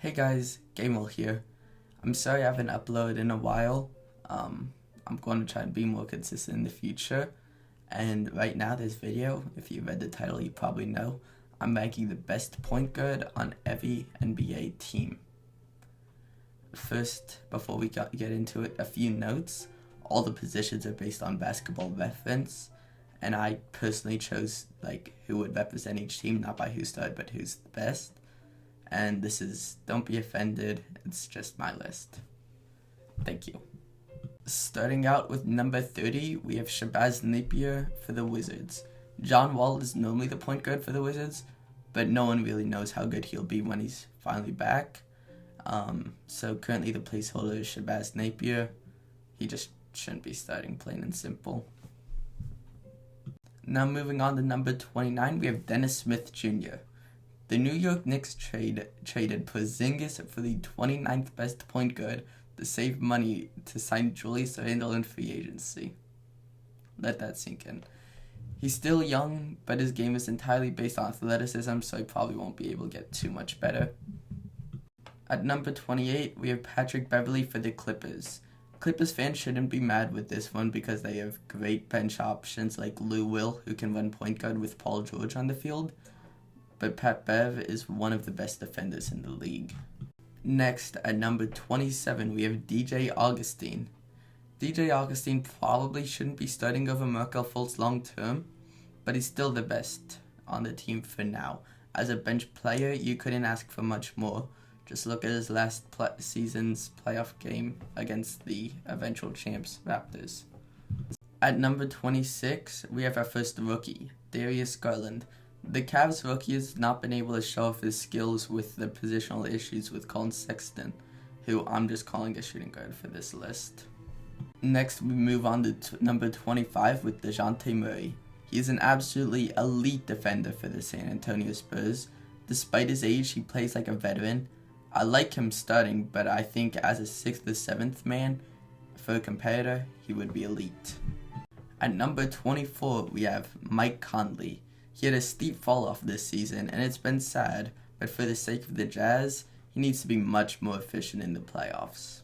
Hey guys, Gamal here. I'm sorry I haven't uploaded in a while. I'm going to try and be more consistent in the future. And right now, this video, if you read the title, you probably know, I'm ranking the best point guard on every NBA team. First, before we get into it, a few notes. All the positions are based on Basketball Reference, and I personally chose who would represent each team, not by who started, but who's the best. And this is, don't be offended, it's just my list. Thank you. Starting out with number 30, we have Shabazz Napier for the Wizards. John Wall is normally the point guard for the Wizards, but no one really knows how good he'll be when he's finally back. So currently the placeholder is Shabazz Napier. He just shouldn't be starting, plain and simple. Now moving on to number 29, we have Dennis Smith Jr. The New York Knicks traded Porzingis for the 29th best point guard to save money to sign Julius Randle in free agency. Let that sink in. He's still young, but his game is entirely based on athleticism, so he probably won't be able to get too much better. At number 28, we have Patrick Beverley for the Clippers. Clippers fans shouldn't be mad with this one because they have great bench options like Lou Will, who can run point guard with Paul George on the field. But Pat Bev is one of the best defenders in the league. Next, at number 27, we have DJ Augustin. DJ Augustin probably shouldn't be starting over Markelle Fultz long term, but he's still the best on the team for now. As a bench player, you couldn't ask for much more. Just look at his last season's playoff game against the eventual champs Raptors. At number 26, we have our first rookie, Darius Garland. The Cavs rookie has not been able to show off his skills with the positional issues with Colin Sexton, who I'm just calling a shooting guard for this list. Next, we move on to number 25 with DeJounte Murray. He is an absolutely elite defender for the San Antonio Spurs. Despite his age, he plays like a veteran. I like him starting, but I think as a 6th or 7th man for a competitor, he would be elite. At number 24, we have Mike Conley. He had a steep fall off this season, and it's been sad, but for the sake of the Jazz, he needs to be much more efficient in the playoffs.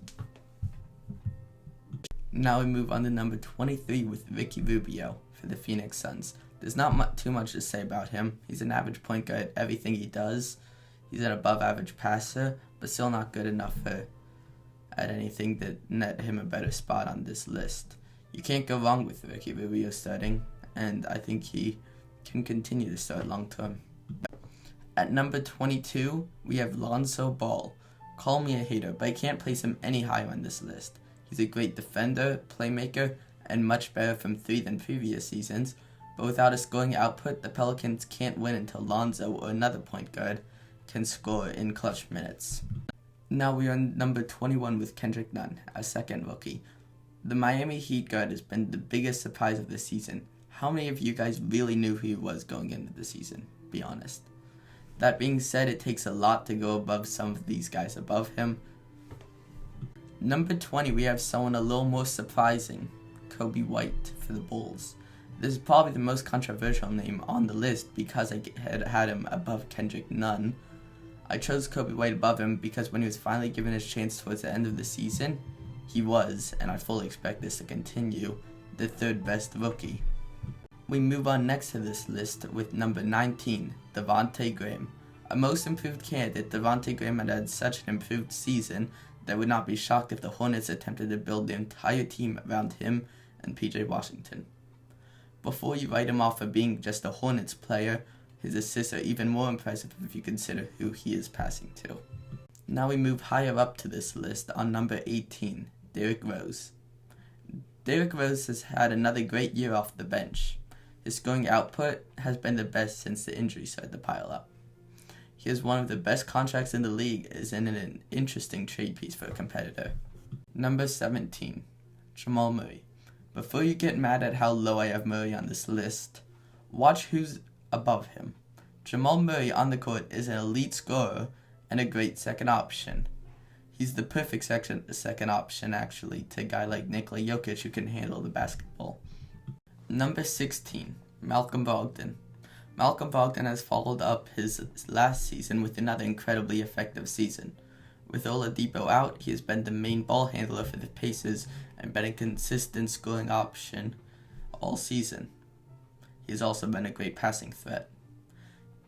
Now we move on to number 23 with Ricky Rubio for the Phoenix Suns. There's not too much to say about him. He's an average point guard at everything he does. He's an above-average passer, but still not good enough at anything that net him a better spot on this list. You can't go wrong with Ricky Rubio starting, and I think he can continue to start long term. At number 22, we have Lonzo Ball. Call me a hater, but I can't place him any higher on this list. He's a great defender, playmaker, and much better from 3 than previous seasons, but without a scoring output, the Pelicans can't win until Lonzo or another point guard can score in clutch minutes. Now we are on number 21 with Kendrick Nunn, our second rookie. The Miami Heat guard has been the biggest surprise of the season. How many of you guys really knew who he was going into the season? Be honest. That being said, it takes a lot to go above some of these guys above him. Number 20, we have someone a little more surprising, Kobe White for the Bulls. This is probably the most controversial name on the list because I had him above Kendrick Nunn. I chose Kobe White above him because when he was finally given his chance towards the end of the season, he was, and I fully expect this to continue, the 3rd best rookie. We move on next to this list with number 19, Devontae Graham. A most improved candidate, Devontae Graham had such an improved season that I would not be shocked if the Hornets attempted to build their entire team around him and PJ Washington. Before you write him off for being just a Hornets player, his assists are even more impressive if you consider who he is passing to. Now we move higher up to this list on number 18, Derrick Rose. Derrick Rose has had another great year off the bench. His scoring output has been the best since the injury started to pile up. He has one of the best contracts in the league, is in an interesting trade piece for a competitor. Number 17, Jamal Murray. Before you get mad at how low I have Murray on this list, watch who's above him. Jamal Murray on the court is an elite scorer and a great second option. He's the perfect second option, actually, to a guy like Nikola Jokic who can handle the basketball. Number 16, Malcolm Brogdon. Malcolm Brogdon has followed up his last season with another incredibly effective season. With Oladipo out, he has been the main ball handler for the Pacers and been a consistent scoring option all season. He has also been a great passing threat.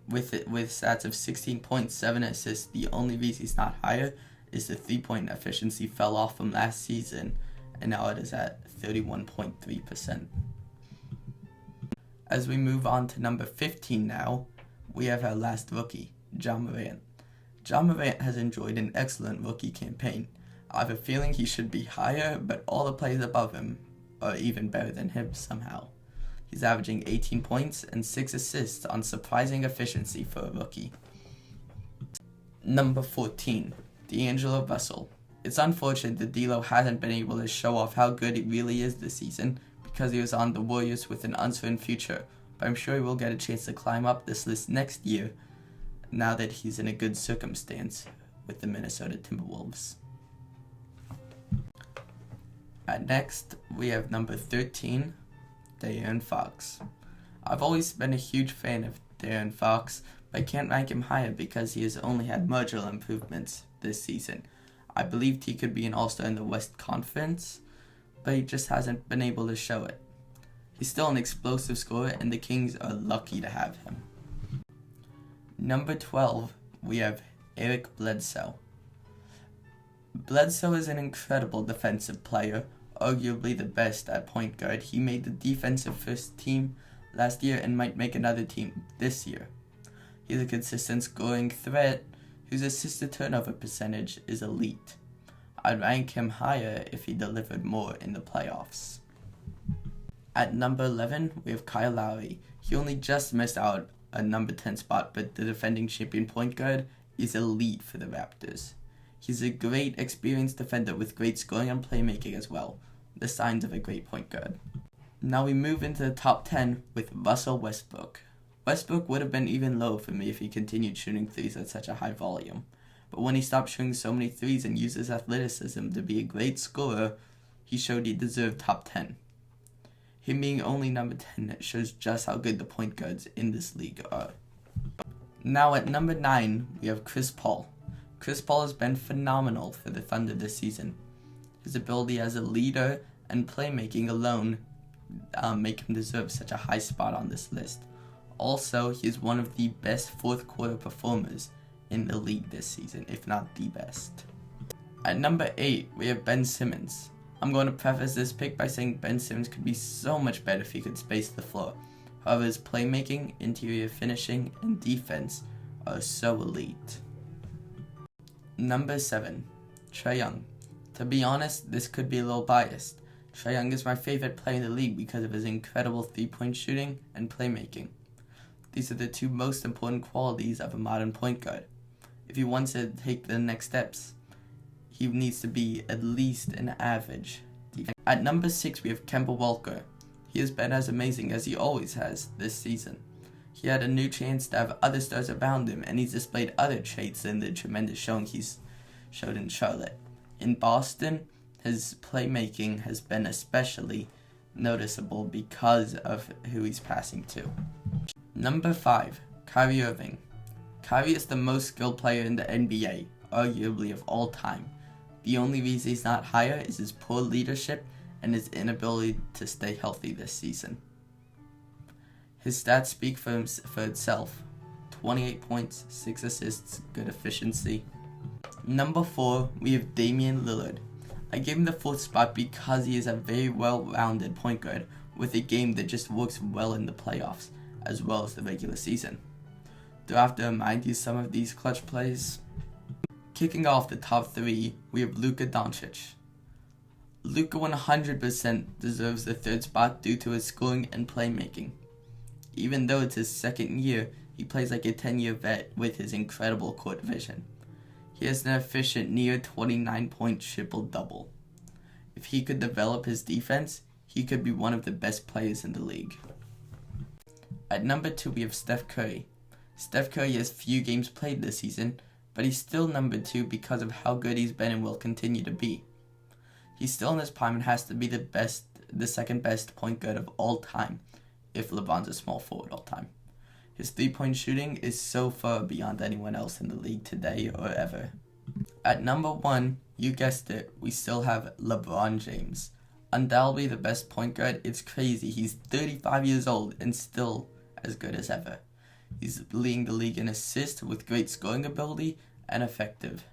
With stats of 16 points, 7 assists, the only reason he's not higher is the 3-point efficiency fell off from last season, and now it is at 31.3%. As we move on to number 15 now, we have our last rookie, Ja Morant. Ja Morant has enjoyed an excellent rookie campaign. I have a feeling he should be higher, but all the players above him are even better than him somehow. He's averaging 18 points and 6 assists on surprising efficiency for a rookie. Number 14, D'Angelo Russell. It's unfortunate that D'Lo hasn't been able to show off how good he really is this season because he was on the Warriors with an uncertain future, but I'm sure he will get a chance to climb up this list next year now that he's in a good circumstance with the Minnesota Timberwolves. Next, we have number 13, De'Aaron Fox. I've always been a huge fan of De'Aaron Fox, but I can't rank him higher because he has only had marginal improvements this season. I believed he could be an all-star in the West Conference, but he just hasn't been able to show it. He's still an explosive scorer, and the Kings are lucky to have him. Number 12, we have Eric Bledsoe. Bledsoe is an incredible defensive player, arguably the best at point guard. He made the defensive first team last year and might make another team this year. He's a consistent scoring threat whose assist-to-turnover percentage is elite. I'd rank him higher if he delivered more in the playoffs. At number 11, we have Kyle Lowry. He only just missed out a number 10 spot, but the defending champion point guard is elite for the Raptors. He's a great, experienced defender with great scoring and playmaking as well, the signs of a great point guard. Now we move into the top 10 with Russell Westbrook. Westbrook would have been even lower for me if he continued shooting threes at such a high volume, but when he stopped shooting so many threes and used his athleticism to be a great scorer, he showed he deserved top 10. Him being only number 10 shows just how good the point guards in this league are. Now at number 9, we have Chris Paul. Chris Paul has been phenomenal for the Thunder this season. His ability as a leader and playmaking alone make him deserve such a high spot on this list. Also, he is one of the best fourth quarter performers in the league this season, if not the best. At number 8, we have Ben Simmons. I'm going to preface this pick by saying Ben Simmons could be so much better if he could space the floor. However, his playmaking, interior finishing, and defense are so elite. Number 7, Trae Young. To be honest, this could be a little biased. Trae Young is my favorite player in the league because of his incredible three-point shooting and playmaking. These are the two most important qualities of a modern point guard. If he wants to take the next steps, he needs to be at least an average. At number 6, we have Kemba Walker. He has been as amazing as he always has this season. He had a new chance to have other stars around him, and he's displayed other traits than the tremendous showing he's showed in Charlotte. In Boston, his playmaking has been especially noticeable because of who he's passing to. Number 5, Kyrie Irving. Kyrie is the most skilled player in the NBA, arguably of all time. The only reason he's not higher is his poor leadership and his inability to stay healthy this season. His stats speak for itself. 28 points, 6 assists, good efficiency. Number 4, we have Damian Lillard. I gave him the 4th spot because he is a very well-rounded point guard with a game that just works well in the playoffs, as well as the regular season. Do I have to remind you some of these clutch plays? Kicking off the top 3, we have Luka Doncic. Luka 100% deserves the 3rd spot due to his scoring and playmaking. Even though it's his 2nd year, he plays like a 10-year vet with his incredible court vision. He has an efficient near 29-point triple-double. If he could develop his defense, he could be one of the best players in the league. At number 2, we have Steph Curry. Steph Curry has few games played this season, but he's still number 2 because of how good he's been and will continue to be. He's still in his prime and has to be the second best point guard of all time, if LeBron's a small forward all time. His three-point shooting is so far beyond anyone else in the league today or ever. At number 1, you guessed it, we still have LeBron James. Undoubtedly the best point guard. It's crazy. He's 35 years old and still as good as ever. He's leading the league in assists with great scoring ability and effective.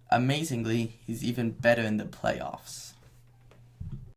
Amazingly, he's even better in the playoffs.